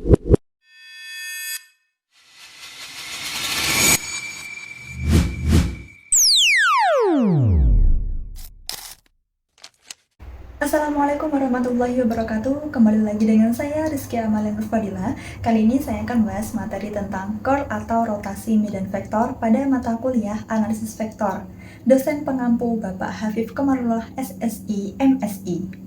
Assalamualaikum warahmatullahi wabarakatuh. Kembali lagi dengan saya Rizky Amalia Nurfadila. Kali ini saya akan bahas materi tentang curl atau rotasi medan vektor pada mata kuliah analisis vektor. Dosen pengampu Bapak Hafif Komarullah SSI MSI.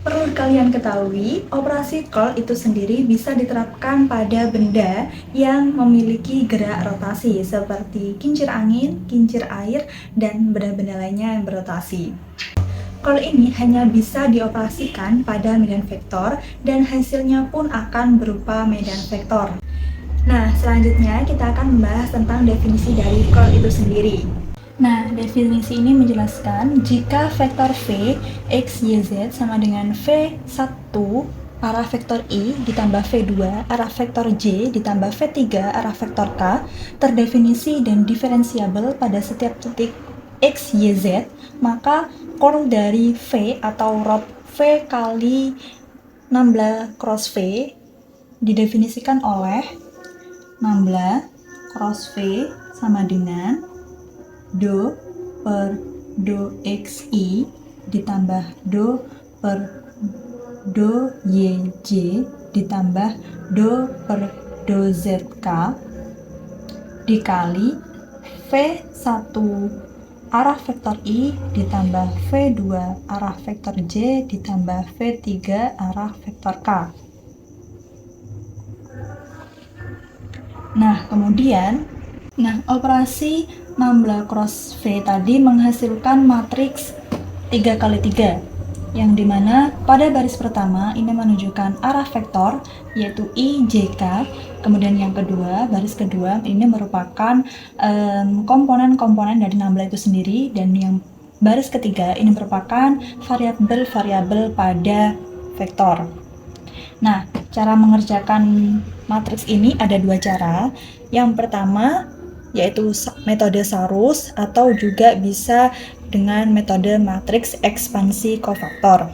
Perlu kalian ketahui, operasi curl itu sendiri bisa diterapkan pada benda yang memiliki gerak rotasi seperti kincir angin, kincir air, dan benda-benda lainnya yang berotasi. Curl ini hanya bisa dioperasikan pada medan vektor dan hasilnya pun akan berupa medan vektor. Nah, selanjutnya kita akan membahas tentang definisi dari curl itu sendiri. Nah, definisi ini menjelaskan jika vektor V, X, Y, Z sama dengan V1 arah vektor I ditambah V2 arah vektor J ditambah V3 arah vektor K terdefinisi dan diferensiabel pada setiap titik X, Y, Z, maka curl dari V atau rot V kali 16 cross V didefinisikan oleh 16 cross V sama dengan do per do xi ditambah do per do yj ditambah do per do zk dikali V1 arah vektor I ditambah V2 arah vektor J ditambah V3 arah vektor K. Nah, kemudian operasi 16 cross V tadi menghasilkan matriks 3 kali 3 yang dimana pada baris pertama ini menunjukkan arah vektor yaitu I, J, K. Kemudian yang kedua, baris kedua ini merupakan komponen-komponen dari 16 itu sendiri, dan yang baris ketiga ini merupakan variabel-variabel pada vektor. Nah, cara mengerjakan matriks ini ada dua cara. Yang pertama yaitu metode Sarus atau juga bisa dengan metode matriks ekspansi kofaktor.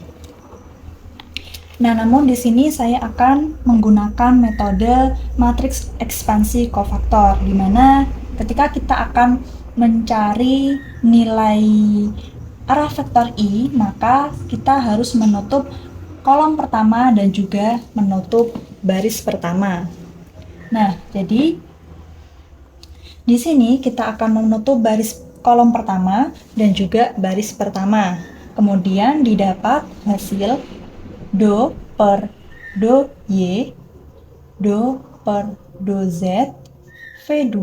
Nah, namun di sini saya akan menggunakan metode matriks ekspansi kofaktor, di mana ketika kita akan mencari nilai arah vektor I, maka kita harus menutup kolom pertama dan juga menutup baris pertama. Nah, jadi di sini kita akan menutup baris kolom pertama dan juga baris pertama. Kemudian didapat hasil do per do y, do per do z, V2,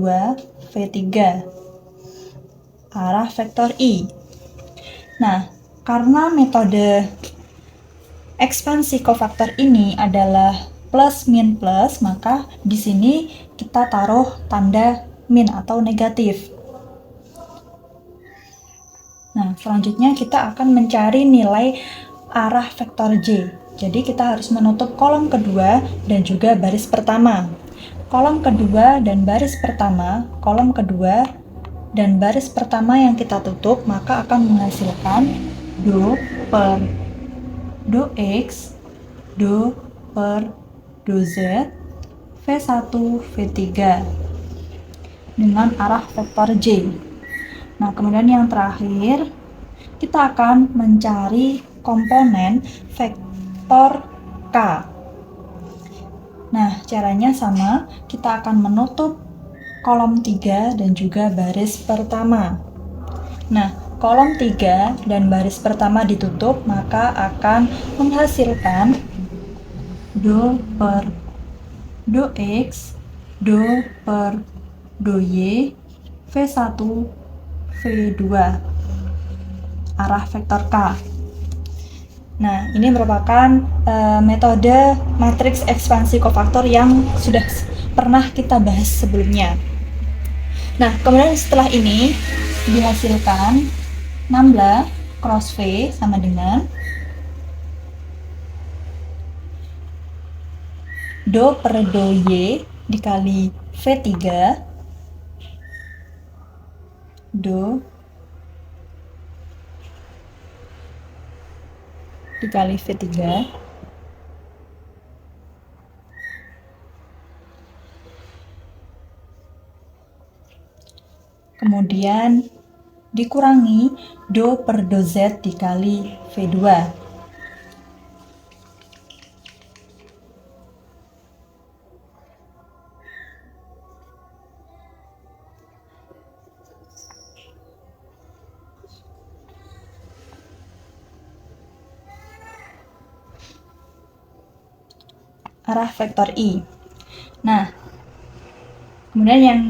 V3 arah vektor I. Nah, karena metode ekspansi kofaktor ini adalah plus min plus, maka di sini kita taruh tanda min atau negatif. Nah, selanjutnya kita akan mencari nilai arah vektor J. Jadi kita harus menutup kolom kedua dan juga baris pertama. Kolom kedua dan baris pertama, kolom kedua dan baris pertama yang kita tutup, maka akan menghasilkan do per do x, do per do z, V1, V3 dengan arah vektor J. Nah, kemudian yang terakhir, kita akan mencari komponen vektor K. Nah, caranya sama, kita akan menutup kolom 3 dan juga baris pertama. Nah, kolom 3 dan baris pertama ditutup, maka akan menghasilkan do per do x, do per do y, V1, V2 arah vektor K. Nah, ini merupakan metode matriks ekspansi kofaktor yang sudah pernah kita bahas sebelumnya. Nah, kemudian setelah ini dihasilkan 16 cross V sama dengan do per do y dikali V3 do dikali V3 kemudian dikurangi do per do Z dikali V2. Arah vektor I. Nah, kemudian yang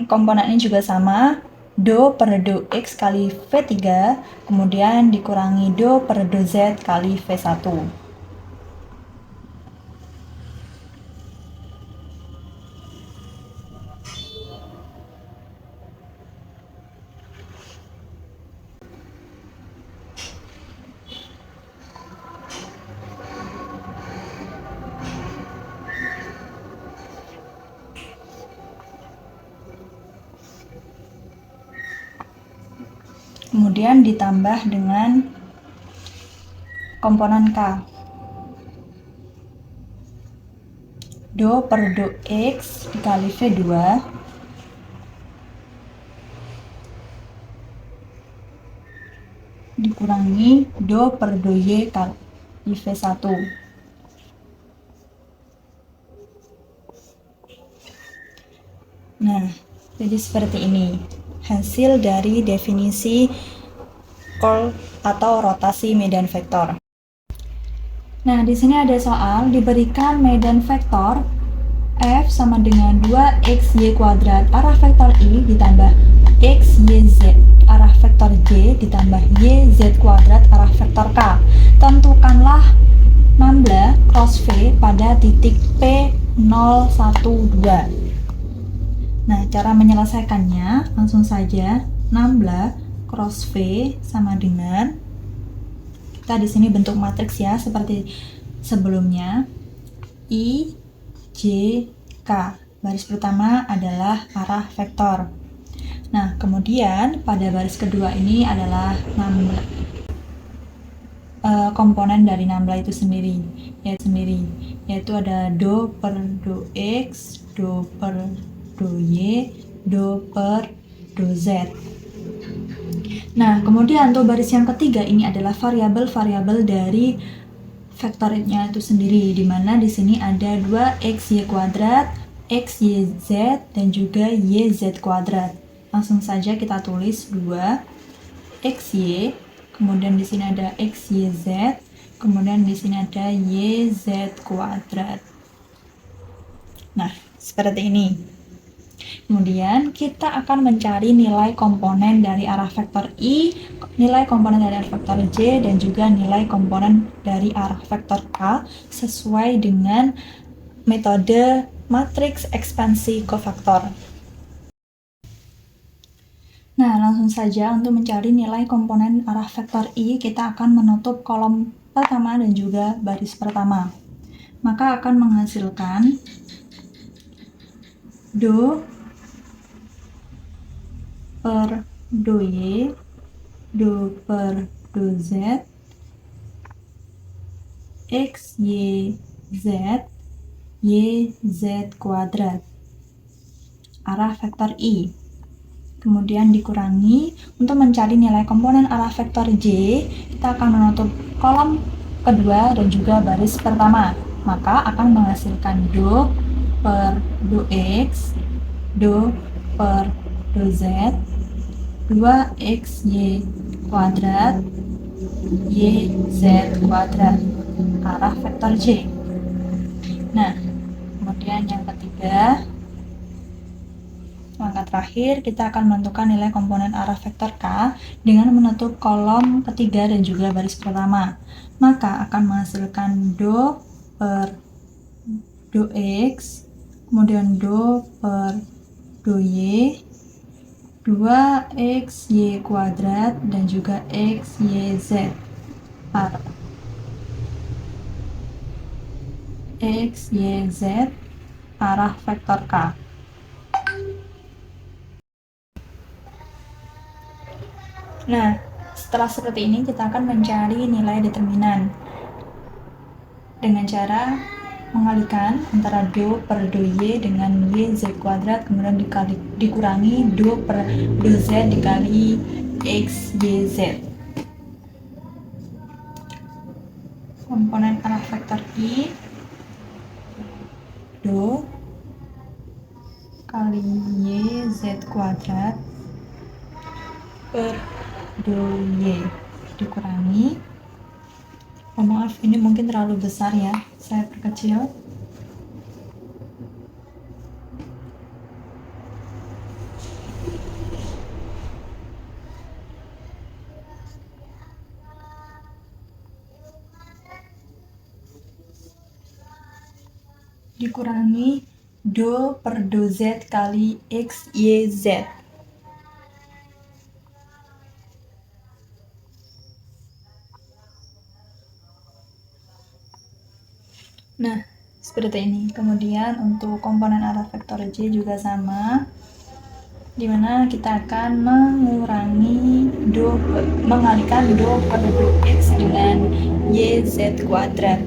komponennya juga sama, do per do X kali V3, kemudian dikurangi do per do Z kali V1. Kemudian ditambah dengan komponen K. Do per do X dikali V2 dikurangi do per do Y kali V1. Nah, jadi seperti ini hasil dari definisi curl atau rotasi medan vektor. Nah, di sini ada soal diberikan medan vektor F sama dengan 2xy kuadrat arah vektor I ditambah xyz arah vektor J ditambah yz kuadrat arah vektor K. Tentukanlah nambla cross V pada titik P012. Nah, cara menyelesaikannya langsung saja nambla cross V sama dengan, kita di sini bentuk matriks ya seperti sebelumnya, I, J, K. Baris pertama adalah arah vektor. Nah, kemudian pada baris kedua ini adalah nambla, komponen dari nambla itu sendiri, yaitu ada do per do X, do per do Y, do per do Z. Nah, kemudian untuk baris yang ketiga ini adalah variabel-variabel dari vektornya itu sendiri, di mana di sini ada 2xy kuadrat, xyz, dan juga yz kuadrat. Langsung saja kita tulis 2xy, kemudian di sini ada xyz, kemudian di sini ada yz kuadrat. Nah, seperti ini. Kemudian kita akan mencari nilai komponen dari arah vektor I, nilai komponen dari arah vektor J, dan juga nilai komponen dari arah vektor K sesuai dengan metode matriks ekspansi kofaktor. Nah, langsung saja untuk mencari nilai komponen arah vektor I, kita akan menutup kolom pertama dan juga baris pertama. Maka akan menghasilkan do per do Y, do per do Z, X, Y, Z, Y, Z kuadrat, arah vektor I. Kemudian dikurangi, untuk mencari nilai komponen arah vektor J, kita akan menutup kolom kedua dan juga baris pertama. Maka akan menghasilkan do per do X, do per do Z, 2xy kuadrat, yz kuadrat, arah vektor J. Nah, kemudian yang ketiga, langkah terakhir kita akan menentukan nilai komponen arah vektor K dengan menutup kolom ketiga dan juga baris pertama. Maka akan menghasilkan do per do X, kemudian do per do Y, 2xy kuadrat, dan juga xyz arah vektor K. Nah, setelah seperti ini kita akan mencari nilai determinan dengan cara Mengalihkan antara do per do y dengan y z kuadrat, kemudian dikurangi do per do z dikali x y z. Komponen arah vektor i do kali y z kuadrat per do y dikurangi, maaf ini mungkin terlalu besar ya, saya perkecil. Dikurangi do per do z kali x y z. Nah, seperti ini. Kemudian untuk komponen arah vektor J juga sama, dimana kita akan mengalihkan do per do x dengan y z kuadrat.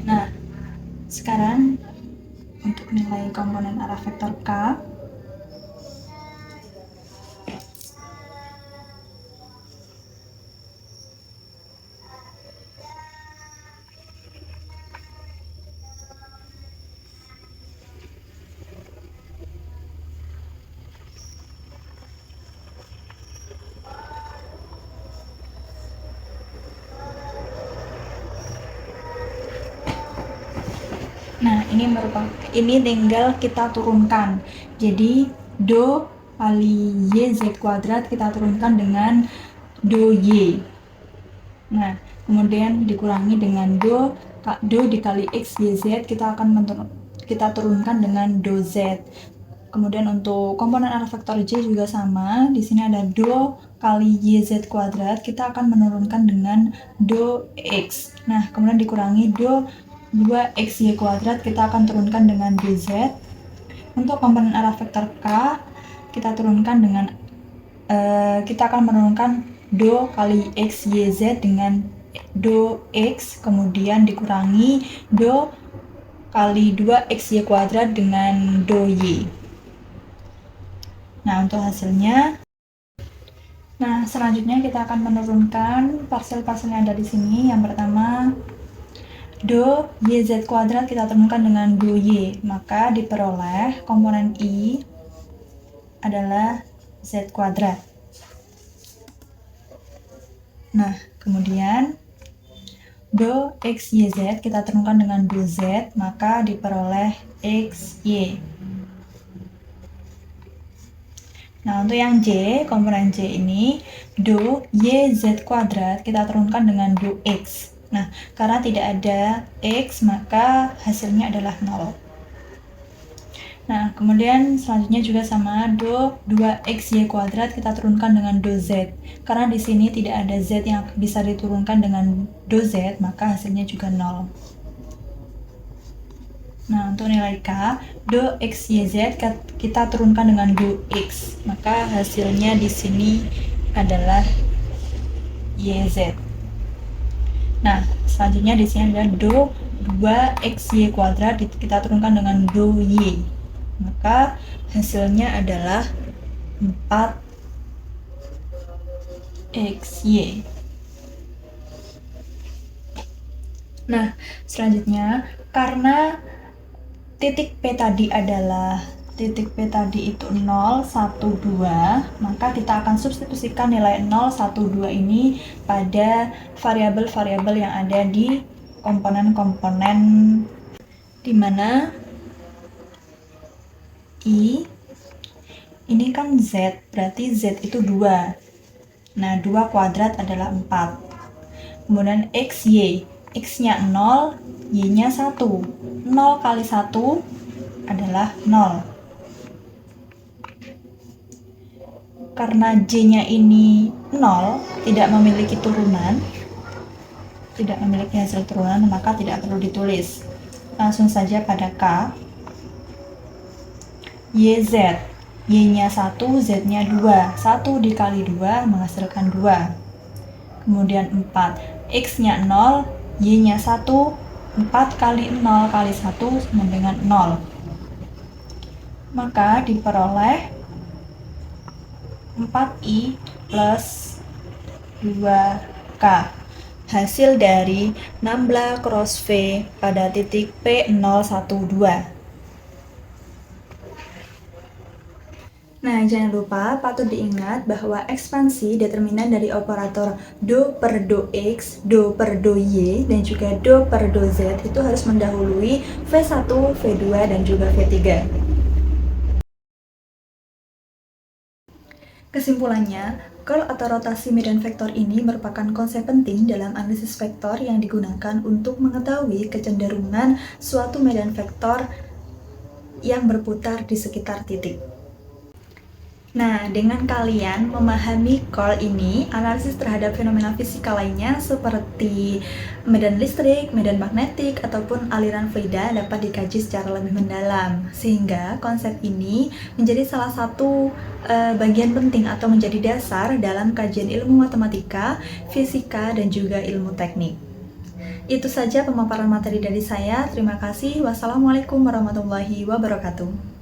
Nah, sekarang untuk nilai komponen arah vektor K, nah ini tinggal kita turunkan. Jadi do kali y z kuadrat kita turunkan dengan do y. Nah, kemudian dikurangi dengan do dikali x y z, kita turunkan dengan do z. Kemudian untuk komponen arah vektor J juga sama. Di sini ada do kali y z kuadrat, kita akan menurunkan dengan do x. Nah, kemudian dikurangi do 2xy kuadrat, kita akan turunkan dengan do z. Untuk komponen arah vektor K, kita akan menurunkan do kali x y z dengan do x, kemudian dikurangi do kali 2xy kuadrat dengan do y. Nah, untuk hasilnya, selanjutnya kita akan menurunkan parsial-parsial yang ada di sini. Yang pertama, do y z kuadrat kita turunkan dengan do y, maka diperoleh komponen i adalah z kuadrat. Nah, kemudian do x y z kita turunkan dengan do z, maka diperoleh x y. Nah, untuk yang J, komponen J ini, do y z kuadrat kita turunkan dengan do x. Nah, karena tidak ada x, maka hasilnya adalah 0. Nah, kemudian selanjutnya juga sama, do 2xy kuadrat kita turunkan dengan do z. Karena di sini tidak ada z yang bisa diturunkan dengan do z, maka hasilnya juga 0. Nah, untuk nilai K, do x, y, z kita turunkan dengan do x, maka hasilnya di sini adalah y, z. Nah, selanjutnya di sini adalah do 2xy kuadrat kita turunkan dengan do y, maka hasilnya adalah 4xy. Nah, selanjutnya karena titik P tadi itu 0, 1, 2, maka kita akan substitusikan nilai 0, 1, 2 ini pada variabel-variabel yang ada di komponen-komponen, di mana I ini kan Z, berarti Z itu 2. Nah, 2 kuadrat adalah 4. Kemudian X, Y, X-nya 0, Y-nya 1. 0 kali 1 adalah 0. karena J-nya ini 0, tidak memiliki hasil turunan, maka tidak perlu ditulis. Langsung saja pada K. YZ, Y-nya 1, Z-nya 2. 1 dikali 2 menghasilkan 2. Kemudian 4, X-nya 0, Y-nya 1, 4 kali 0 kali 1 sama dengan 0. Maka diperoleh 4I plus 2K. Hasil dari Nambla cross V pada titik P012. Nah, jangan lupa patut diingat bahwa ekspansi determinan dari operator do per do X, do per do Y, dan juga do per do Z itu harus mendahului V1, V2, dan juga V3. Kesimpulannya, curl atau rotasi medan vektor ini merupakan konsep penting dalam analisis vektor yang digunakan untuk mengetahui kecenderungan suatu medan vektor yang berputar di sekitar titik. Nah, dengan kalian memahami curl ini, analisis terhadap fenomena fisika lainnya seperti medan listrik, medan magnetik, ataupun aliran fluida dapat dikaji secara lebih mendalam. Sehingga konsep ini menjadi salah satu bagian penting atau menjadi dasar dalam kajian ilmu matematika, fisika, dan juga ilmu teknik. Itu saja pemaparan materi dari saya. Terima kasih. Wassalamualaikum warahmatullahi wabarakatuh.